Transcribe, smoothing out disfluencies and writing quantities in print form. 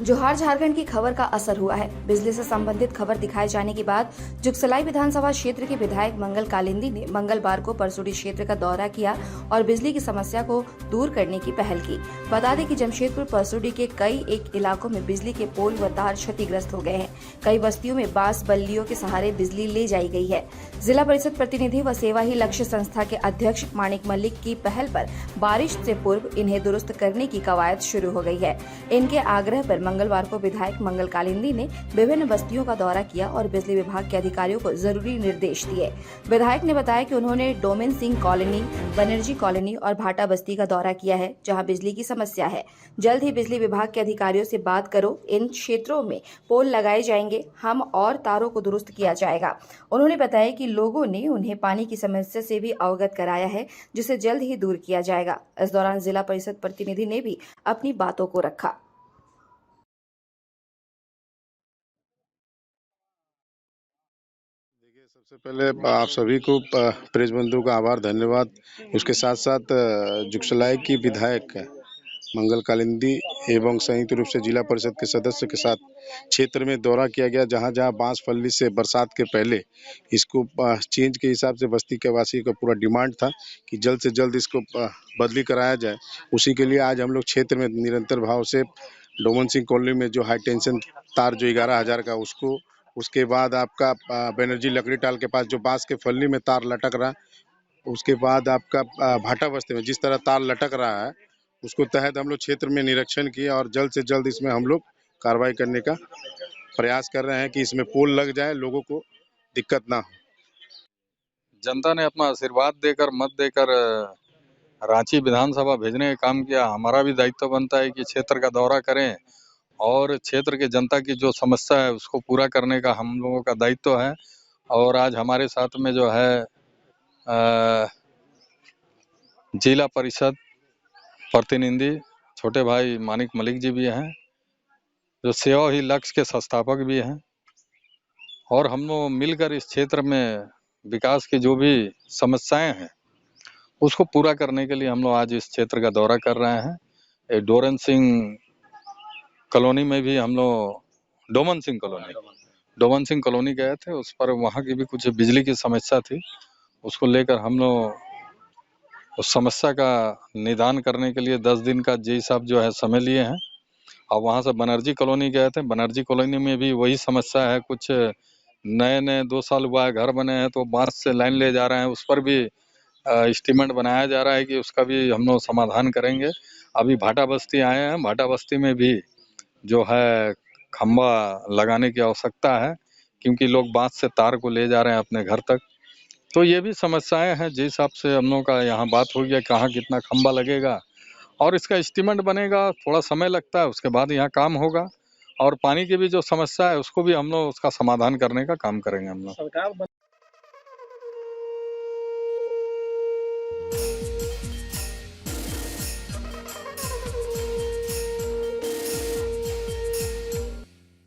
जोहार झारखंड की खबर का असर हुआ है। बिजली से संबंधित खबर दिखाए जाने के बाद जुगसलाई विधानसभा क्षेत्र के विधायक मंगल कालिंदी ने मंगलवार को परसुडी क्षेत्र का दौरा किया और बिजली की समस्या को दूर करने की पहल की। बता दें कि जमशेदपुर परसुडी के कई एक इलाकों में बिजली के पोल व तार क्षतिग्रस्त हो गए हैं। कई बस्तियों में बांस बल्लियों के सहारे बिजली ले जाई गई है। जिला परिषद प्रतिनिधि व सेवा ही लक्ष्य संस्था के अध्यक्ष माणिक मलिक की पहल पर बारिश से पूर्व इन्हें दुरुस्त करने की कवायद शुरू हो गई है। इनके आग्रह पर मंगलवार को विधायक मंगल कालिंदी ने विभिन्न बस्तियों का दौरा किया और बिजली विभाग के अधिकारियों को जरूरी निर्देश दिए। विधायक ने बताया कि उन्होंने domain Singh colony, Banerjee colony और भाटा बस्ती का दौरा किया है, जहां बिजली की समस्या है। जल्द ही बिजली विभाग के अधिकारियों से बात करो, इन क्षेत्रों में पोल लगाए जाएंगे, हम और तारों को दुरुस्त किया जाएगा। उन्होंने बताया कि लोगों ने उन्हें पानी की समस्या से भी अवगत कराया है, जिसे जल्द ही दूर किया जाएगा। इस दौरान जिला परिषद प्रतिनिधि ने भी अपनी बातों को रखा। देखिए, सबसे पहले आप सभी को प्रेस बंधु का आभार, धन्यवाद। उसके साथ साथ जुगसलाई की विधायक मंगल कालिंदी एवं संयुक्त रूप से जिला परिषद के सदस्य के साथ क्षेत्र में दौरा किया गया, जहां जहां बांस फल्ली से बरसात के पहले इसको चेंज के हिसाब से बस्ती के वासी का पूरा डिमांड था कि जल्द से जल्द इसको बदली कराया जाए। उसी के लिए आज हम लोग क्षेत्र में निरंतर भाव से डोमन सिंह कॉलोनी में जो हाई टेंशन तार जो 11,000 का उसको, उसके बाद आपका बनर्जी लकड़ी टाल के पास जो बांस के फल्ली में तार लटक रहा, उसके बाद आपका भाटा बस्ती में जिस तरह तार लटक रहा है, उसको तहत हम लोग क्षेत्र में निरीक्षण किया और जल्द से जल्द इसमें हम लोग कार्रवाई करने का प्रयास कर रहे हैं कि इसमें पोल लग जाए, लोगों को दिक्कत ना हो। जनता ने अपना आशीर्वाद देकर, मत देकर रांची विधानसभा भेजने का काम किया। हमारा भी दायित्व बनता है कि क्षेत्र का दौरा करें और क्षेत्र के जनता की जो समस्या है उसको पूरा करने का हम लोगों का दायित्व है। और आज हमारे साथ में जो है जिला परिषद प्रतिनिधि छोटे भाई माणिक मलिक जी भी हैं, जो सेवा ही लक्ष्य के संस्थापक भी हैं। और हम लोग मिलकर इस क्षेत्र में विकास की जो भी समस्याएं हैं उसको पूरा करने के लिए हम लोग आज इस क्षेत्र का दौरा कर रहे हैं। डोरन सिंह कॉलोनी में भी हम लोग डोमन सिंह कॉलोनी गए थे, उस पर वहाँ की भी कुछ बिजली की समस्या थी। उसको लेकर हम लोग उस समस्या का निदान करने के लिए 10 दिन का जी साहब जो है समय लिए हैं। और वहाँ से बनर्जी कॉलोनी गए थे। बनर्जी कॉलोनी में भी वही समस्या है, कुछ नए 2 साल हुआ है, घर बने हैं तो बांस से लाइन ले जा रहे हैं, उस पर भी एस्टीमेट बनाया जा रहा है कि उसका भी हम लोग समाधान करेंगे। अभी भाटा बस्ती आए हैं, भाटा बस्ती में भी जो है खंबा लगाने की आवश्यकता है, क्योंकि लोग बांस से तार को ले जा रहे हैं अपने घर तक। तो ये भी समस्याएं हैं। जिस हिसाब से हम लोगों का यहाँ बात हो गया कहाँ कितना खंबा लगेगा और इसका एस्टीमेट बनेगा, थोड़ा समय लगता है, उसके बाद यहाँ काम होगा। और पानी की भी जो समस्या है उसको भी हम लोग उसका समाधान करने का काम करेंगे हम लोग।